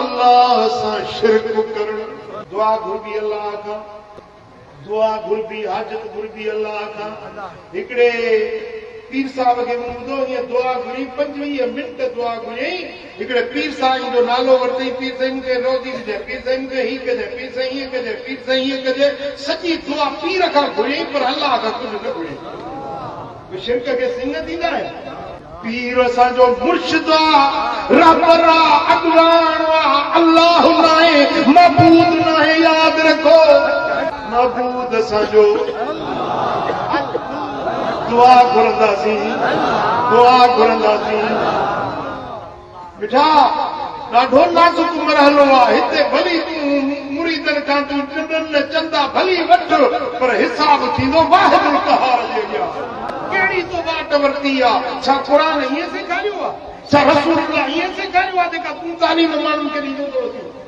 अल्लाह सां शिरक करण। दुआ घुरबी अल्लाह खां, दुआ घुरबी, हाजत घुरबी अल्लाह खां। हिकिड़े पीर साहब खे ॿुधो, ईअं दुआ घुरी 25 मिंट दुआ घुरियई। हिकिड़े पीर साईं जो नालो वरितई, पीर साईं मूंखे रोज़ी ॾिजे, पीर साईं मूंखे हीअ कजे, पीर साईं हीअं कजे, पीर साईं हीअं कजे। सॼी दुआ पीर खां घुरियई पर अल्लाह खां कुझु न घुरियई। शिरक खे सिंग थींदा आहिनि। पीर असांजो मुर्शिद आहे, रहबर आहे, अॻवान आहे, अल्लाह नाहे, महबूद नाहे। यादि रखो, महबूद असांजो। दुआ घुरंदासीं, दुआ घुरंदासीं। बेटा ॾाढो नाज़ुक मरहलो आहे। हिते भली मुरीदनि खां तूं टिडनि चंदा भली वठ, पर हिसाब थींदो वाहिदुल क़हार जे अॻियां। कहिड़ी तो वाट वरिती आहे? छा क़ुरान ईअं सेखारियो आहे? छा रसूल ईअं सेखारियो आहे जेका तूं तालीम माण्हुनि खे ॾींदो थो?